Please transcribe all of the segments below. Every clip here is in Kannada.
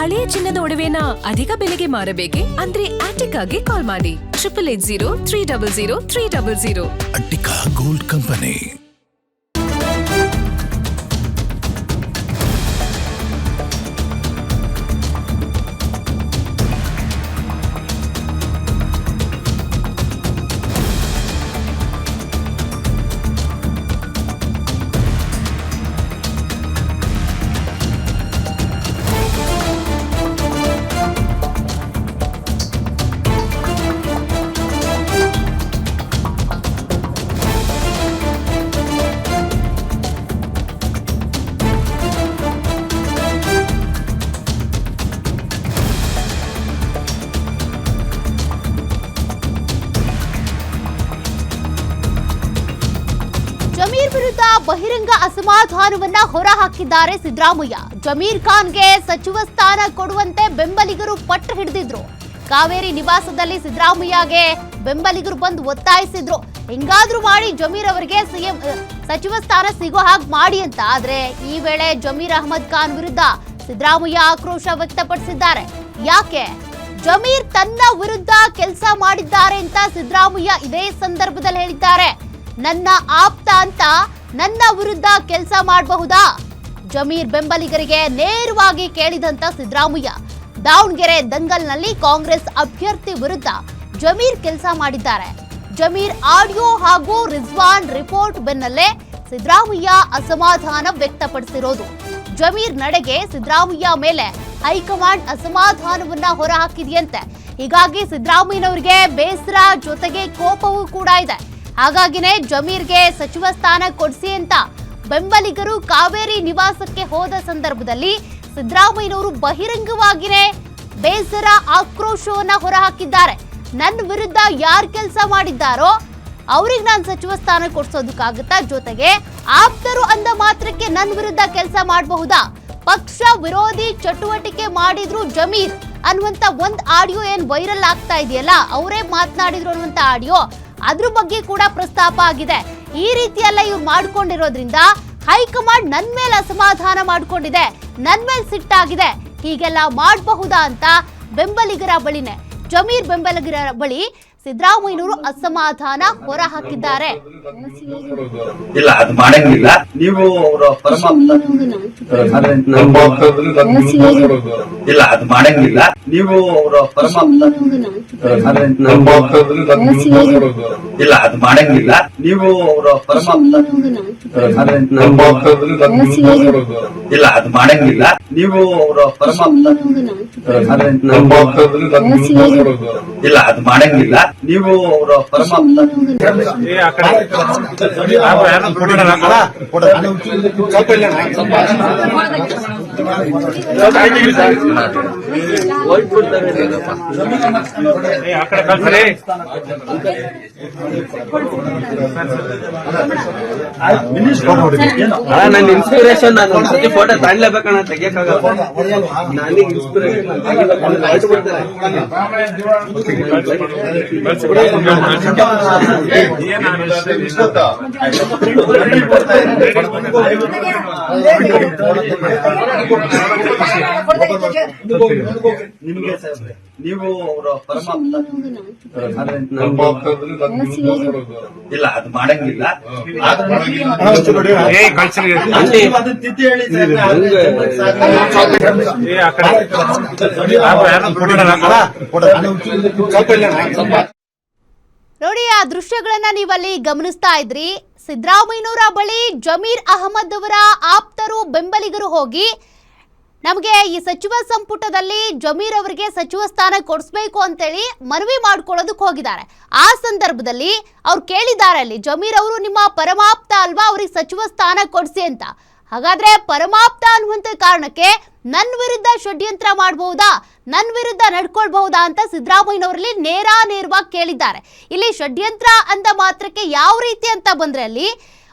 ಹಳೆಯ ಚಿನ್ನದ ಒಡವೆನ ಅಧಿಕ ಬೆಲೆಗೆ ಮಾರಬೇಕೆ? ಅಂದ್ರೆ ಆಟಿಕಾಗೆ ಕಾಲ್ ಮಾಡಿ 8880 ಅಟ್ಟಿಕಾ ಗೋಲ್ಡ್ ಕಂಪನಿ. ಜಮೀರ್ ವಿರುದ್ಧ ಬಹಿರಂಗ ಅಸಮಾಧಾನವನ್ನ ಹೊರಹಾಕಿದ್ದಾರೆ ಸಿದ್ದರಾಮಯ್ಯ. ಜಮೀರ್ ಖಾನ್ಗೆ ಸಚಿವ ಸ್ಥಾನ ಕೊಡುವಂತೆ ಬೆಂಬಲಿಗರು ಪಟ್ಟು ಹಿಡಿದಿದ್ರು. ಕಾವೇರಿ ನಿವಾಸದಲ್ಲಿ ಸಿದ್ದರಾಮಯ್ಯಗೆ ಬೆಂಬಲಿಗರು ಬಂದು ಒತ್ತಾಯಿಸಿದ್ರು, ಹೆಂಗಾದ್ರೂ ಮಾಡಿ ಜಮೀರ್ ಅವರಿಗೆ ಸಿಎಂ ಸಚಿವ ಸ್ಥಾನ ಸಿಗೋ ಹಾಗೆ ಮಾಡಿ ಅಂತ. ಆದ್ರೆ ಈ ವೇಳೆ ಜಮೀರ್ ಅಹಮದ್ ಖಾನ್ ವಿರುದ್ಧ ಸಿದ್ದರಾಮಯ್ಯ ಆಕ್ರೋಶ ವ್ಯಕ್ತಪಡಿಸಿದ್ದಾರೆ. ಯಾಕೆ? ಜಮೀರ್ ತನ್ನ ವಿರುದ್ಧ ಕೆಲಸ ಮಾಡಿದ್ದಾರೆ ಅಂತ ಸಿದ್ದರಾಮಯ್ಯ ಇದೇ ಸಂದರ್ಭದಲ್ಲಿ ಹೇಳಿದ್ದಾರೆ. ನನ್ನ ಆಪ್ತ ಅಂತ ನನ್ನ ವಿರುದ್ಧ ಕೆಲಸ ಮಾಡಬಹುದಾ? ಜಮೀರ್ ಬೆಂಬಲಿಗರಿಗೆ ನೇರವಾಗಿ ಕೇಳಿದಂತ ಸಿದ್ದರಾಮಯ್ಯ, ದಾವಣಗೆರೆ ದಂಗಲ್ನಲ್ಲಿ ಕಾಂಗ್ರೆಸ್ ಅಭ್ಯರ್ಥಿ ವಿರುದ್ಧ ಜಮೀರ್ ಕೆಲಸ ಮಾಡಿದ್ದಾರೆ. ಜಮೀರ್ ಆಡಿಯೋ ಹಾಗೂ ರಿಜ್ವಾನ್ ರಿಪೋರ್ಟ್ ಬೆನ್ನಲ್ಲೇ ಸಿದ್ದರಾಮಯ್ಯ ಅಸಮಾಧಾನ ವ್ಯಕ್ತಪಡಿಸಿರೋದು. ಜಮೀರ್ ನಡೆಗೆ ಸಿದ್ದರಾಮಯ್ಯ ಮೇಲೆ ಹೈಕಮಾಂಡ್ ಅಸಮಾಧಾನವನ್ನ ಹೊರಹಾಕಿದೆಯಂತೆ. ಹೀಗಾಗಿ ಸಿದ್ದರಾಮಯ್ಯನವರಿಗೆ ಬೇಸರ ಜೊತೆಗೆ ಕೋಪವೂ ಕೂಡ ಇದೆ. ಹಾಗಾಗಿನೇ ಜಮೀರ್ಗೆ ಸಚಿವ ಸ್ಥಾನ ಕೊಡಿಸಿ ಅಂತ ಬೆಂಬಲಿಗರು ಕಾವೇರಿ ನಿವಾಸಕ್ಕೆ ಹೋದ ಸಂದರ್ಭದಲ್ಲಿ ಸಿದ್ದರಾಮಯ್ಯನವರು ಬಹಿರಂಗವಾಗಿನೇ ಬೇಸರ ಆಕ್ರೋಶವನ್ನ ಹೊರಹಾಕಿದ್ದಾರೆ. ನನ್ನ ವಿರುದ್ಧ ಯಾರು ಕೆಲಸ ಮಾಡಿದ್ದಾರೋ ಅವ್ರಿಗೆ ನಾನು ಸಚಿವ ಸ್ಥಾನ ಕೊಡಿಸೋದಕ್ಕಾಗತ್ತಾ? ಜೊತೆಗೆ ಆಪ್ತರು ಅಂದ ಮಾತ್ರಕ್ಕೆ ನನ್ನ ವಿರುದ್ಧ ಕೆಲಸ ಮಾಡಬಹುದಾ? ಪಕ್ಷ ವಿರೋಧಿ ಚಟುವಟಿಕೆ ಮಾಡಿದ್ರು ಜಮೀರ್ ಅನ್ನುವಂತ ಒಂದ್ ಆಡಿಯೋ ಏನ್ ವೈರಲ್ ಆಗ್ತಾ ಇದೆಯಲ್ಲ, ಅವರೇ ಮಾತನಾಡಿದ್ರು ಅನ್ನುವಂತ ಆಡಿಯೋ, ಅದ್ರ ಬಗ್ಗೆ ಕೂಡ ಪ್ರಸ್ತಾಪ ಆಗಿದೆ. ಈ ರೀತಿ ಎಲ್ಲ ಇವ್ರು ಮಾಡ್ಕೊಂಡಿರೋದ್ರಿಂದ ಹೈಕಮಾಂಡ್ ನನ್ ಮೇಲೆ ಅಸಮಾಧಾನ ಮಾಡ್ಕೊಂಡಿದೆ, ನನ್ ಮೇಲೆ ಸಿಟ್ಟಾಗಿದೆ, ಹೀಗೆಲ್ಲ ಮಾಡಬಹುದಾ ಅಂತ ಬೆಂಬಲಿಗರ ಬಳಿನೇ ಜಮೀರ್ ಬೆಂಬಲಿಗರ ಬಳಿ ಸಿದ್ದರಾಮಯ್ಯನವರು ಅಸಮಾಧಾನ ಹೊರ ಹಾಕಿದ್ದಾರೆ. ಇಲ್ಲ, ಅದು ಮಾಡಂಗಿಲ್ಲ. ನೀವು ಅವರ ಪರಮಾಪ್ತ. ಇಲ್ಲ, ಅದು ಮಾಡಂಗಿಲ್ಲ. ನೀವು ಅವರ ಪರಮಾಪ್ತ. ಇಲ್ಲ, ಅದು ಮಾಡಂಗಿಲ್ಲ. ನೀವು ಅವರ ಪರಮಾಪ್ತ. ಇಲ್ಲ, ಅದು ಮಾಡಂಗಿಲ್ಲ. ನೀವು ಅವರ ಪರಮಾಪ್ತ. ಇಲ್ಲ, ಅದು ಮಾಡಂಗಿಲ್ಲ. ನೀವು ಅವರ ಪರಮಾಪ್ತ. ನನ್ನ ಇನ್ಸ್ಪಿರೇಷನ್, ನಾನು ಒಂದ್ಸತಿ ಫೋಟೋ ತಗೊಳ್ಲೇಬೇಕಣ್ಣ, ತೆಗಿಯಕ್ಕಾಗಲ್ಲ. ನನಗೆ ಇನ್ಸ್ಪಿರೇಷನ್ ನಿಮಗೆ ನೀವು ಅವರ ಪರಮಾಪ್ತ. ಇಲ್ಲ, ಅದು ಮಾಡಂಗಿಲ್ಲ. ತಿದ್ದಿ ಹೇಳಿ. ನೋಡಿ, ಆ ದೃಶ್ಯಗಳನ್ನ ನೀವಲ್ಲಿ ಗಮನಿಸ್ತಾ ಇದ್ರಿ. ಸಿದ್ದರಾಮಯ್ಯನವರ ಬಳಿ ಜಮೀರ್ ಅಹಮದ್ ಅವರ ಆಪ್ತರು ಬೆಂಬಲಿಗರು ಹೋಗಿ ನಮಗೆ ಈ ಸಚಿವ ಸಂಪುಟದಲ್ಲಿ ಜಮೀರ್ ಅವರಿಗೆ ಸಚಿವ ಸ್ಥಾನ ಕೊಡಿಸ್ಬೇಕು ಅಂತೇಳಿ ಮನವಿ ಮಾಡ್ಕೊಳ್ಳೋದಕ್ಕೆ ಹೋಗಿದ್ದಾರೆ. ಆ ಸಂದರ್ಭದಲ್ಲಿ ಅವ್ರು ಕೇಳಿದ್ದಾರೆ, ಅಲ್ಲಿ ಜಮೀರ್ ಅವರು ನಿಮ್ಮ ಪರಮಾಪ್ತ ಅಲ್ವಾ, ಅವ್ರಿಗೆ ಸಚಿವ ಸ್ಥಾನ ಕೊಡಿಸಿ ಅಂತ. ಹಾಗಾದ್ರೆ ಪರಮಾಪ್ತ ಅನ್ನುವಂತ ಕಾರಣಕ್ಕೆ ನನ್ನ ವಿರುದ್ಧ ಷಡ್ಯಂತ್ರ ಮಾಡಬಹುದಾ, ನನ್ನ ವಿರುದ್ಧ ನಡ್ಕೊಳ್ಬಹುದಾ ಅಂತ ಸಿದ್ದರಾಮಯ್ಯನವರಲ್ಲಿ ನೇರವಾಗಿ ಕೇಳಿದ್ದಾರೆ. ಇಲ್ಲಿ ಷಡ್ಯಂತ್ರ ಅಂತ ಮಾತ್ರಕ್ಕೆ ಯಾವ ರೀತಿ ಅಂತ ಬಂದ್ರೆ ಅಲ್ಲಿ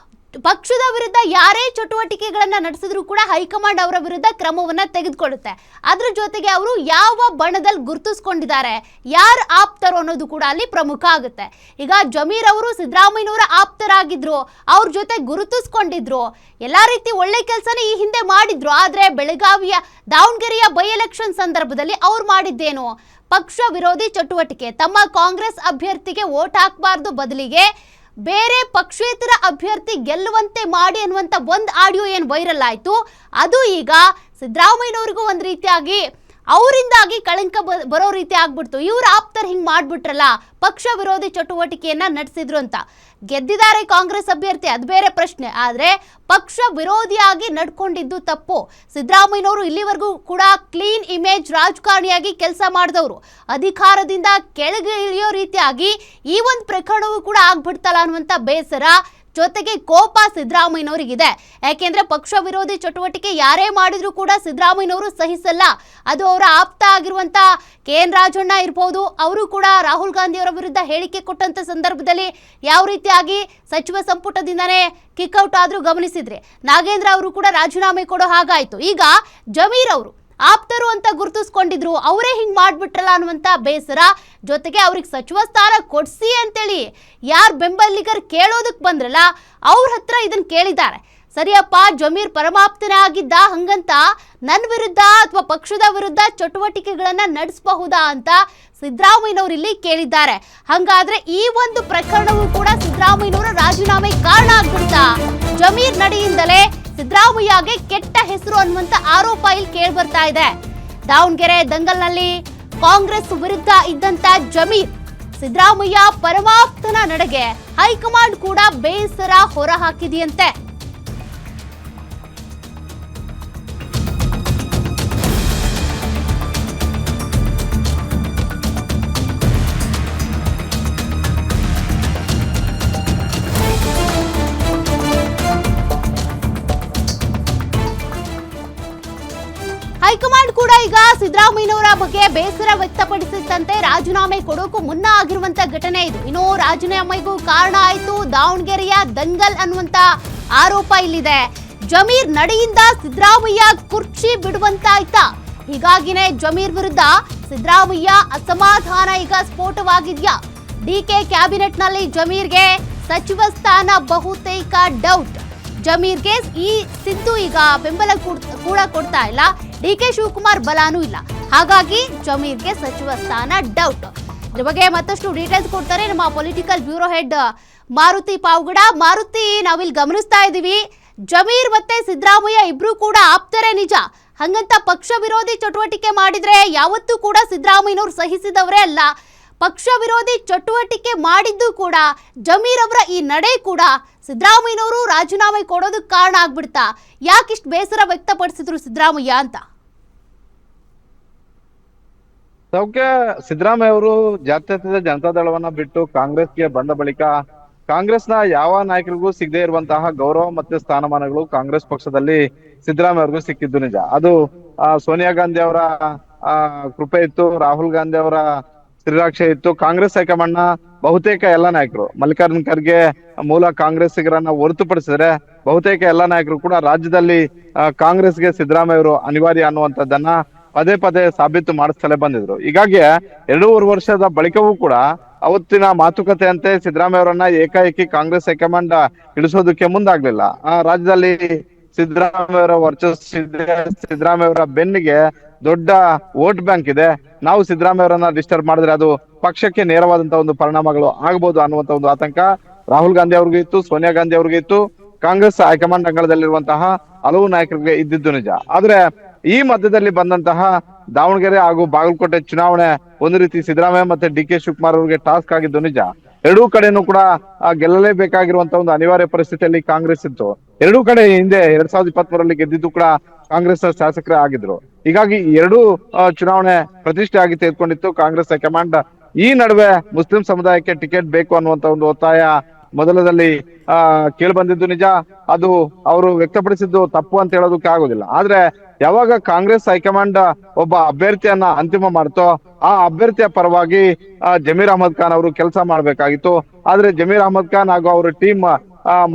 ಪಕ್ಷದ ವಿರುದ್ಧ ಯಾರೇ ಚಟುವಟಿಕೆಗಳನ್ನ ನಡೆಸಿದ್ರು ಕೂಡ ಹೈಕಮಾಂಡ್ ಅವರ ವಿರುದ್ಧ ಕ್ರಮವನ್ನ ತೆಗೆದುಕೊಳ್ಳುತ್ತೆ. ಅದ್ರ ಜೊತೆಗೆ ಅವರು ಯಾವ ಬಣದಲ್ಲಿ ಗುರುತಿಸ್ಕೊಂಡಿದ್ದಾರೆ, ಯಾರು ಆಪ್ತರು ಅನ್ನೋದು ಕೂಡ ಅಲ್ಲಿ ಪ್ರಮುಖ ಆಗುತ್ತೆ. ಈಗ ಜಮೀರ್ ಅವರು ಸಿದ್ದರಾಮಯ್ಯನವರ ಆಪ್ತರಾಗಿದ್ರು, ಅವ್ರ ಜೊತೆ ಗುರುತಿಸ್ಕೊಂಡಿದ್ರು, ಎಲ್ಲಾ ರೀತಿ ಒಳ್ಳೆ ಕೆಲಸನೇ ಈ ಹಿಂದೆ ಮಾಡಿದ್ರು. ಆದ್ರೆ ಬೆಳಗಾವಿಯ ದಾವಣಗೆರೆಯ ಬೈ ಎಲೆಕ್ಷನ್ ಸಂದರ್ಭದಲ್ಲಿ ಅವ್ರು ಮಾಡಿದ್ದೇನು? ಪಕ್ಷ ವಿರೋಧಿ ಚಟುವಟಿಕೆ. ತಮ್ಮ ಕಾಂಗ್ರೆಸ್ ಅಭ್ಯರ್ಥಿಗೆ ವೋಟ್ ಹಾಕಬಾರ್ದು, ಬದಲಿಗೆ ಬೇರೆ ಪಕ್ಷೇತರ ಅಭ್ಯರ್ಥಿ ಗೆಲ್ಲುವಂತೆ ಮಾಡಿ ಅನ್ನುವಂಥ ಒಂದು ಆಡಿಯೋ ಏನು ವೈರಲ್ ಆಯಿತು, ಅದು ಈಗ ಸಿದ್ದರಾಮಯ್ಯನವ್ರಿಗೂ ಒಂದು ರೀತಿಯಾಗಿ ಅವರಿಂದಾಗಿ ಕಳಂಕ ಬರೋ ರೀತಿ ಆಗ್ಬಿಡ್ತು. ಇವ್ರ ಆಪ್ತರು ಹಿಂಗೆ ಮಾಡ್ಬಿಟ್ರಲ್ಲ, ಪಕ್ಷ ವಿರೋಧಿ ಚಟುವಟಿಕೆಯನ್ನ ನಡೆಸಿದ್ರು ಅಂತ. ಗೆದ್ದಿದ್ದಾರೆ ಕಾಂಗ್ರೆಸ್ ಅಭ್ಯರ್ಥಿ, ಅದು ಬೇರೆ ಪ್ರಶ್ನೆ. ಆದರೆ ಪಕ್ಷ ವಿರೋಧಿಯಾಗಿ ನಡ್ಕೊಂಡಿದ್ದು ತಪ್ಪು. ಸಿದ್ದರಾಮಯ್ಯನವರು ಇಲ್ಲಿವರೆಗೂ ಕೂಡ ಕ್ಲೀನ್ ಇಮೇಜ್ ರಾಜಕಾರಣಿಯಾಗಿ ಕೆಲಸ ಮಾಡಿದವರು, ಅಧಿಕಾರದಿಂದ ಕೆಳಗೆ ಇಳಿಯೋ ರೀತಿಯಾಗಿ ಈ ಒಂದು ಪ್ರಕರಣವೂ ಕೂಡ ಆಗ್ಬಿಡ್ತಲ್ಲ ಅನ್ನುವಂಥ ಬೇಸರ ಜೊತೆಗೆ ಕೋಪ ಸಿದ್ದರಾಮಯ್ಯನವರಿಗಿದೆ. ಯಾಕೆಂದ್ರೆ ಪಕ್ಷ ವಿರೋಧಿ ಚಟುವಟಿಕೆ ಯಾರೇ ಮಾಡಿದ್ರು ಕೂಡ ಸಿದ್ದರಾಮಯ್ಯನವರು ಸಹಿಸಲ್ಲ. ಅದು ಅವರ ಆಪ್ತ ಆಗಿರುವಂತ KN ರಾಜಣ್ಣ ಇರ್ಬೋದು, ಅವರು ಕೂಡ ರಾಹುಲ್ ಗಾಂಧಿ ಅವರ ವಿರುದ್ಧ ಹೇಳಿಕೆ ಕೊಟ್ಟಂತ ಸಂದರ್ಭದಲ್ಲಿ ಯಾವ ರೀತಿಯಾಗಿ ಸಚಿವ ಸಂಪುಟದಿಂದನೇ ಕಿಕ್ಔಟ್ ಆದ್ರೂ ಗಮನಿಸಿದ್ರೆ, ನಾಗೇಂದ್ರ ಅವರು ಕೂಡ ರಾಜೀನಾಮೆ ಕೊಡೋ ಹಾಗಾಯ್ತು. ಈಗ ಜಮೀರ್ ಅವರು ಆಪ್ತರು ಅಂತ ಗುರುತಿಸ್ಕೊಂಡಿದ್ರು, ಅವರೇ ಹಿಂಗ್ ಮಾಡ್ಬಿಟ್ರಲ್ಲ ಅನ್ನುವಂತ ಬೇಸರ ಜೊತೆಗೆ ಅವ್ರಿಗೆ ಸಚಿವ ಸ್ಥಾನ ಕೊಡ್ಸಿ ಅಂತೇಳಿ ಯಾರು ಬೆಂಬಲಿಗರು ಕೇಳೋದಕ್ಕೆ ಬಂದ್ರಲ್ಲ, ಅವ್ರ ಹತ್ರ ಇದನ್ನ ಕೇಳಿದ್ದಾರೆ. ಸರಿಯಪ್ಪ, ಜಮೀರ್ ಪರಮಾಪ್ತನೇ ಆಗಿದ್ದ, ಹಂಗಂತ ನನ್ನ ವಿರುದ್ಧ ಅಥವಾ ಪಕ್ಷದ ವಿರುದ್ಧ ಚಟುವಟಿಕೆಗಳನ್ನ ನಡೆಸಬಹುದಾ ಅಂತ ಸಿದ್ದರಾಮಯ್ಯನವರು ಇಲ್ಲಿ ಕೇಳಿದ್ದಾರೆ. ಹಂಗಾದ್ರೆ ಈ ಒಂದು ಪ್ರಕರಣವೂ ಕೂಡ ಸಿದ್ದರಾಮಯ್ಯನವರ ರಾಜೀನಾಮೆ ಕಾರಣ ಆಗ್ಬಿಡ್ತಾ? ಜಮೀರ್ ನಡೆಯಿಂದಲೇ ಸಿದ್ದರಾಮಯ್ಯಗೆ ಕೆಟ್ಟ ಹೆಸರು ಅನ್ನುವಂತ ಆರೋಪ ಇಲ್ಲಿ ಕೇಳಿ ಬರ್ತಾ ಇದೆ. ದಾವಣಗೆರೆ ದಂಗಲ್ನಲ್ಲಿ ಕಾಂಗ್ರೆಸ್ ವಿರುದ್ಧ ಇದ್ದಂತ ಜಮೀರ್ ಸಿದ್ದರಾಮಯ್ಯ ಪರಮಾಪ್ತನ ನಡೆಗೆ ಹೈಕಮಾಂಡ್ ಕೂಡ ಬೇಸರ ಹೊರ ಹಾಕಿದೆಯಂತೆ. ಹೈಕಮಾಂಡ್ ಕೂಡ ಈಗ ಸಿದ್ದರಾಮಯ್ಯನವರ ಬಗ್ಗೆ ಬೇಸರ ವ್ಯಕ್ತಪಡಿಸಿದಂತೆ ರಾಜೀನಾಮೆ ಕೊಡೋಕು ಮುನ್ನ ಆಗಿರುವಂತ ಘಟನೆ ಇದು. ಇನ್ನು ರಾಜೀನಾಮೆಗೂ ಕಾರಣ ಆಯ್ತು ದಾವಣಗೆರೆಯ ದಂಗಲ್ ಅನ್ನುವಂತ ಆರೋಪ ಇಲ್ಲಿದೆ. ಜಮೀರ್ ನಡೆಯಿಂದ ಸಿದ್ದರಾಮಯ್ಯ ಕುರ್ಚಿ ಬಿಡುವಂತಾಯ್ತಾ? ಹೀಗಾಗಿನೇ ಜಮೀರ್ ವಿರುದ್ಧ ಸಿದ್ದರಾಮಯ್ಯ ಅಸಮಾಧಾನ ಈಗ ಸ್ಫೋಟವಾಗಿದ್ಯಾ? DK ಕ್ಯಾಬಿನೆಟ್ ನಲ್ಲಿ ಜಮೀರ್ಗೆ ಸಚಿವ ಸ್ಥಾನ ಬಹುತೇಕ ಡೌಟ್. ಜಮೀರ್ಗೆ ಈ ಸಿದ್ದು ಈಗ ಬೆಂಬಲ ಕೂಡ ಕೊಡ್ತಾ ಇಲ್ಲ, DK ಶಿವಕುಮಾರ್ ಬಲಾನೂ ಇಲ್ಲ. ಹಾಗಾಗಿ ಜಮೀರ್ಗೆ ಸಚಿವ ಸ್ಥಾನ ಡೌಟ್. ಇದ್ರ ಬಗ್ಗೆ ಮತ್ತಷ್ಟು ಡೀಟೇಲ್ಸ್ ಕೊಡ್ತಾರೆ ನಮ್ಮ political bureau head Maruti Pavagada. Maruti, ನಾವಿಲ್ಲಿ ಗಮನಿಸ್ತಾ ಇದ್ದೀವಿ, ಜಮೀರ್ ಮತ್ತೆ ಸಿದ್ದರಾಮಯ್ಯ ಇಬ್ರು ಕೂಡ ಆಪ್ತರೇ ನಿಜ, ಹಂಗಂತ ಪಕ್ಷ ವಿರೋಧಿ ಚಟುವಟಿಕೆ ಮಾಡಿದ್ರೆ ಯಾವತ್ತೂ ಕೂಡ ಸಿದ್ದರಾಮಯ್ಯನವ್ರು ಸಹಿಸಿದವರೇ ಅಲ್ಲ. ಪಕ್ಷ ವಿರೋಧಿ ಚಟುವಟಿಕೆ ಮಾಡಿದ್ದು ಕೂಡ ಜಮೀರ್ ಅವರ ಈ ನಡೆ ಕೂಡ ಸಿದ್ದರಾಮಯ್ಯನವರು ರಾಜೀನಾಮೆ ಕೊಡೋದಕ್ಕೆ ಕಾರಣ ಆಗ್ಬಿಡ್ತಾ? ಯಾಕಿಷ್ಟು ಬೇಸರ ವ್ಯಕ್ತಪಡಿಸಿದ್ರು ಸಿದ್ದರಾಮಯ್ಯ ಅಂತ? ಸೌಖ್ಯ ಸಿದ್ದರಾಮಯ್ಯ ಅವರು ಜಾತ್ಯತೀತ ಜನತಾದಳವನ್ನ ಬಿಟ್ಟು ಕಾಂಗ್ರೆಸ್ಗೆ ಬಂದ ಬಳಿಕ ಕಾಂಗ್ರೆಸ್ನ ಯಾವ ನಾಯಕರಿಗೂ ಸಿಗದೆ ಇರುವಂತಹ ಗೌರವ ಮತ್ತು ಸ್ಥಾನಮಾನಗಳು ಕಾಂಗ್ರೆಸ್ ಪಕ್ಷದಲ್ಲಿ ಸಿದ್ದರಾಮಯ್ಯ ಅವ್ರಿಗೂ ಸಿಕ್ಕಿದ್ದು ನಿಜ. ಅದು ಸೋನಿಯಾ ಗಾಂಧಿ ಅವರ ಕೃಪೆ ಇತ್ತು, ರಾಹುಲ್ ಗಾಂಧಿ ಅವರ ಶ್ರೀರಾಕ್ಷೆ ಇತ್ತು. ಕಾಂಗ್ರೆಸ್ ಹೈಕಮಾಂಡ್ನ ಬಹುತೇಕ ಎಲ್ಲ ನಾಯಕರು, ಮಲ್ಲಿಕಾರ್ಜುನ್ ಖರ್ಗೆ ಮೂಲ ಕಾಂಗ್ರೆಸ್ಸಿಗರನ್ನ ಹೊರತುಪಡಿಸಿದ್ರೆ ಬಹುತೇಕ ಎಲ್ಲ ನಾಯಕರು ಕೂಡ ರಾಜ್ಯದಲ್ಲಿ ಕಾಂಗ್ರೆಸ್ಗೆ ಸಿದ್ದರಾಮಯ್ಯ ಅವರು ಅನಿವಾರ್ಯ ಅನ್ನುವಂಥದ್ದನ್ನ ಪದೇ ಪದೇ ಸಾಬೀತು ಮಾಡಿಸ್ತಲೇ ಬಂದಿದ್ರು. ಹೀಗಾಗಿ 2.5 ವರ್ಷದ ಬಳಿಕವೂ ಕೂಡ ಅವತ್ತಿನ ಮಾತುಕತೆಯಂತೆ ಸಿದ್ದರಾಮಯ್ಯ ಅವರನ್ನ ಏಕಾಏಕಿ ಕಾಂಗ್ರೆಸ್ ಹೈಕಮಾಂಡ್ ಇಳಿಸೋದಕ್ಕೆ ಮುಂದಾಗ್ಲಿಲ್ಲ. ರಾಜ್ಯದಲ್ಲಿ ಸಿದ್ದರಾಮಯ್ಯ ಅವರ ವರ್ಚಸ್ಸಿದೆ, ಸಿದ್ದರಾಮಯ್ಯ ಅವರ ಬೆನ್ನಿಗೆ ದೊಡ್ಡ ವೋಟ್ ಬ್ಯಾಂಕ್ ಇದೆ. ನಾವು ಸಿದ್ದರಾಮಯ್ಯ ಅವರನ್ನ ಡಿಸ್ಟರ್ಬ್ ಮಾಡಿದ್ರೆ ಅದು ಪಕ್ಷಕ್ಕೆ ನೇರವಾದಂತಹ ಒಂದು ಪರಿಣಾಮಗಳು ಆಗಬಹುದು ಅನ್ನುವಂತ ಒಂದು ಆತಂಕ ರಾಹುಲ್ ಗಾಂಧಿ ಅವ್ರಿಗೆ ಇತ್ತು, ಸೋನಿಯಾ ಗಾಂಧಿ ಅವ್ರಿಗೆ ಇತ್ತು, ಕಾಂಗ್ರೆಸ್ ಹೈಕಮಾಂಡ್ ಅಂಗಳದಲ್ಲಿರುವಂತಹ ಹಲವು ನಾಯಕರಿಗೆ ಇದ್ದಿದ್ದು ನಿಜ. ಆದ್ರೆ ಈ ಮಧ್ಯದಲ್ಲಿ ಬಂದಂತಹ ದಾವಣಗೆರೆ ಹಾಗೂ ಬಾಗಲಕೋಟೆ ಚುನಾವಣೆ ಒಂದು ರೀತಿ ಸಿದ್ದರಾಮಯ್ಯ ಮತ್ತೆ DK ಶಿವಕುಮಾರ್ ಅವರಿಗೆ ಟಾಸ್ಕ್ ಆಗಿದ್ದು ನಿಜ. ಎರಡೂ ಕಡೆನೂ ಕೂಡ ಗೆಲ್ಲಲೇಬೇಕಾಗಿರುವಂತಹ ಒಂದು ಅನಿವಾರ್ಯ ಪರಿಸ್ಥಿತಿಯಲ್ಲಿ ಕಾಂಗ್ರೆಸ್ ಇತ್ತು. ಎರಡೂ ಕಡೆ ಹಿಂದೆ 2023ರಲ್ಲಿ ಗೆದ್ದಿದ್ದು ಕೂಡ ಕಾಂಗ್ರೆಸ್ ಶಾಸಕರೇ ಆಗಿದ್ರು. ಹೀಗಾಗಿ ಎರಡೂ ಚುನಾವಣೆ ಪ್ರತಿಷ್ಠೆ ಆಗಿ ತೆಗೆದುಕೊಂಡಿತ್ತು ಕಾಂಗ್ರೆಸ್ ಹೈಕಮಾಂಡ್. ಈ ನಡುವೆ ಮುಸ್ಲಿಂ ಸಮುದಾಯಕ್ಕೆ ಟಿಕೆಟ್ ಬೇಕು ಅನ್ನುವಂತ ಒಂದು ಒತ್ತಾಯ ಮೊದಲದಲ್ಲಿ ಕೇಳಿ ಬಂದಿದ್ದು ನಿಜ. ಅದು ಅವರು ವ್ಯಕ್ತಪಡಿಸಿದ್ದು ತಪ್ಪು ಅಂತ ಹೇಳೋದಕ್ಕೆ ಆಗೋದಿಲ್ಲ. ಆದ್ರೆ ಯಾವಾಗ ಕಾಂಗ್ರೆಸ್ ಹೈಕಮಾಂಡ್ ಒಬ್ಬ ಅಭ್ಯರ್ಥಿಯನ್ನ ಅಂತಿಮ ಮಾಡ್ತೋ ಆ ಅಭ್ಯರ್ಥಿಯ ಪರವಾಗಿ ಜಮೀರ್ ಅಹಮದ್ ಖಾನ್ ಅವರು ಕೆಲಸ ಮಾಡ್ಬೇಕಾಗಿತ್ತು. ಆದ್ರೆ ಜಮೀರ್ ಅಹಮದ್ ಖಾನ್ ಹಾಗೂ ಅವರ ಟೀಮ್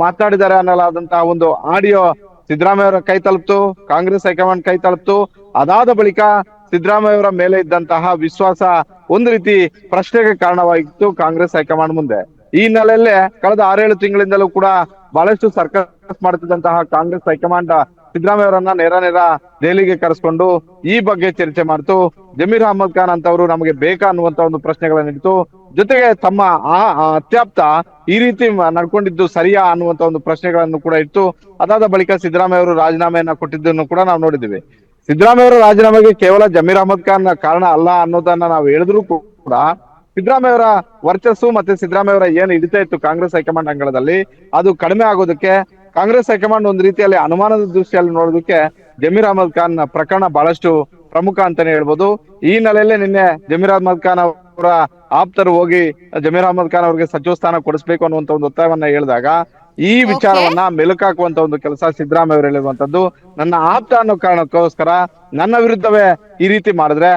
ಮಾತನಾಡಿದ್ದಾರೆ ಅನ್ನಲಾದಂತಹ ಒಂದು ಆಡಿಯೋ ಸಿದ್ದರಾಮಯ್ಯ ಅವರ ಕೈ ತಲುಪ್ತು, ಕಾಂಗ್ರೆಸ್ ಹೈಕಮಾಂಡ್ ಕೈ ತಲುಪ್ತು. ಅದಾದ ಬಳಿಕ ಸಿದ್ದರಾಮಯ್ಯ ಅವರ ಮೇಲೆ ಇದ್ದಂತಹ ವಿಶ್ವಾಸ ಒಂದು ರೀತಿ ಪ್ರಶ್ನೆಗೆ ಕಾರಣವಾಗಿತ್ತು ಕಾಂಗ್ರೆಸ್ ಹೈಕಮಾಂಡ್ ಮುಂದೆ. ಈ ಹಿನ್ನೆಲೆಯಲ್ಲೇ ಕಳೆದ 6-7 ತಿಂಗಳಿಂದಲೂ ಕೂಡ ಬಹಳಷ್ಟು ಸರ್ಕಸ್ ಮಾಡುತ್ತಿದ್ದಂತಹ ಕಾಂಗ್ರೆಸ್ ಹೈಕಮಾಂಡ್ ಸಿದ್ದರಾಮಯ್ಯ ಅವರನ್ನ ನೇರ ದೆಹಲಿಗೆ ಕರೆಸ್ಕೊಂಡು ಈ ಬಗ್ಗೆ ಚರ್ಚೆ ಮಾಡ್ತು. ಜಮೀರ್ ಅಹಮದ್ ಖಾನ್ ಅಂತವರು ನಮಗೆ ಬೇಕಾ ಅನ್ನುವಂತ ಒಂದು ಪ್ರಶ್ನೆಗಳನ್ನಿಡ್ತು. ಜೊತೆಗೆ ತಮ್ಮ ಅತ್ಯಾಪ್ತ ಈ ರೀತಿ ನಡ್ಕೊಂಡಿದ್ದು ಸರಿಯಾ ಅನ್ನುವಂತ ಒಂದು ಪ್ರಶ್ನೆಗಳನ್ನು ಕೂಡ ಇತ್ತು. ಅದಾದ ಬಳಿಕ ಸಿದ್ದರಾಮಯ್ಯ ಅವರು ರಾಜೀನಾಮೆಯನ್ನ ಕೊಟ್ಟಿದ್ದನ್ನು ಕೂಡ ನಾವು ನೋಡಿದ್ದೀವಿ. ಸಿದ್ದರಾಮಯ್ಯ ಅವರ ರಾಜೀನಾಮೆಗೆ ಕೇವಲ ಜಮೀರ್ ಅಹಮದ್ ಖಾನ್ ಕಾರಣ ಅಲ್ಲ ಅನ್ನೋದನ್ನ ನಾವು ಹೇಳಿದ್ರು ಕೂಡ ಸಿದ್ದರಾಮಯ್ಯ ಅವರ ವರ್ಚಸ್ಸು ಮತ್ತೆ ಸಿದ್ದರಾಮಯ್ಯ ಅವರ ಏನು ಹಿಡಿತಾ ಇತ್ತು ಕಾಂಗ್ರೆಸ್ ಹೈಕಮಾಂಡ್ ಅಂಗಳದಲ್ಲಿ ಅದು ಕಡಿಮೆ ಆಗೋದಕ್ಕೆ ಕಾಂಗ್ರೆಸ್ ಹೈಕಮಾಂಡ್ ಒಂದು ರೀತಿಯಲ್ಲಿ ಅನುಮಾನದ ದೃಷ್ಟಿಯಲ್ಲಿ ನೋಡೋದಕ್ಕೆ ಜಮೀರ್ ಅಹಮದ್ ಖಾನ್ ಪ್ರಕರಣ ಬಹಳಷ್ಟು ಪ್ರಮುಖ ಅಂತಾನೆ ಹೇಳ್ಬೋದು. ಈ ಹಿನ್ನೆಲೆಯಲ್ಲೇ ನಿನ್ನೆ ಜಮೀರ್ ಅಹಮದ್ ಖಾನ್ ಅವರ ಆಪ್ತರು ಹೋಗಿ ಜಮೀರ್ ಅಹಮದ್ ಖಾನ್ ಅವರಿಗೆ ಸಚಿವ ಸ್ಥಾನ ಕೊಡಿಸ್ಬೇಕು ಅನ್ನುವಂತ ಒಂದು ಒತ್ತಾಯವನ್ನ ಹೇಳಿದಾಗ ಈ ವಿಚಾರವನ್ನ ಮೆಲುಕಾಕುವಂತ ಒಂದು ಕೆಲಸ ಸಿದ್ದರಾಮಯ್ಯ ಅವರು ಹೇಳಿರುವಂತದ್ದು. ನನ್ನ ಆಪ್ತ ಅನ್ನೋ ಕಾರಣಕ್ಕೋಸ್ಕರ ನನ್ನ ವಿರುದ್ಧವೇ ಈ ರೀತಿ ಮಾಡಿದ್ರೆ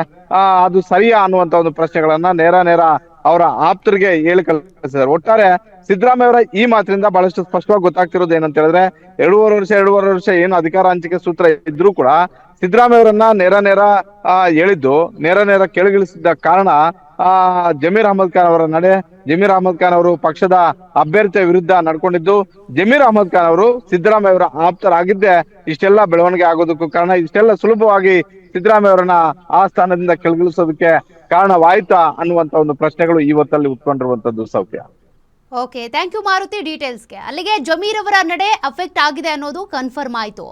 ಅದು ಸರಿಯಾ ಅನ್ನುವಂತ ಒಂದು ಪ್ರಶ್ನೆಗಳನ್ನ ನೇರ ಅವರ ಆಪ್ತರಿಗೆ ಹೇಳಿ ಕಳಿಸಿದ್ದಾರೆ. ಒಟ್ಟಾರೆ ಸಿದ್ದರಾಮಯ್ಯ ಅವರ ಈ ಮಾತಿನಿಂದ ಬಹಳಷ್ಟು ಸ್ಪಷ್ಟವಾಗಿ ಗೊತ್ತಾಗ್ತಿರೋದು ಏನಂತ ಹೇಳಿದ್ರೆ 2.5 ವರ್ಷ ಏನು ಅಧಿಕಾರ ಹಂಚಿಕೆ ಸೂತ್ರ ಇದ್ರೂ ಕೂಡ ಸಿದ್ದರಾಮಯ್ಯ ಅವರನ್ನ ನೇರ ಹೇಳಿದ್ದು ನೇರ ಕೆಳಗಿಳಿಸಿದ್ದ ಕಾರಣ ಜಮೀರ್ ಅಹಮದ್ ಖಾನ್ ಅವರ ನಡೆ. ಜಮೀರ್ ಅಹಮದ್ ಖಾನ್ ಅವರು ಪಕ್ಷದ ಅಭ್ಯರ್ಥಿಯ ವಿರುದ್ಧ ನಡ್ಕೊಂಡಿದ್ದು, ಜಮೀರ್ ಅಹಮದ್ ಖಾನ್ ಅವರು ಸಿದ್ದರಾಮಯ್ಯ ಅವರ ಆಪ್ತರಾಗಿದ್ದೇ ಇಷ್ಟೆಲ್ಲ ಬೆಳವಣಿಗೆ ಆಗೋದಕ್ಕೂ ಕಾರಣ, ಇಷ್ಟೆಲ್ಲ ಸುಲಭವಾಗಿ ಸಿದ್ದರಾಮಯ್ಯ ಅವರನ್ನ ಆ ಸ್ಥಾನದಿಂದ ಕೆಳಗಿಳಿಸೋದಕ್ಕೆ ಕಾರಣವಾಯ್ತಾ ಅನ್ನುವಂತ ಒಂದು ಪ್ರಶ್ನೆಗಳು ಈ ಹೊತ್ತಲ್ಲಿ ಉತ್ಕೊಂಡಿರುವಂತದ್ದು. ಸೌಖ್ಯ. ಓಕೆ, ಥ್ಯಾಂಕ್ ಯು ಮಾರುತಿ ಡೀಟೇಲ್ಸ್ಗೆ. ಅಲ್ಲಿಗೆ ಜಮೀರ್ ಅವರ ನಡೆ ಅಫೆಕ್ಟ್ ಆಗಿದೆ ಅನ್ನೋದು ಕನ್ಫರ್ಮ್ ಆಯ್ತು.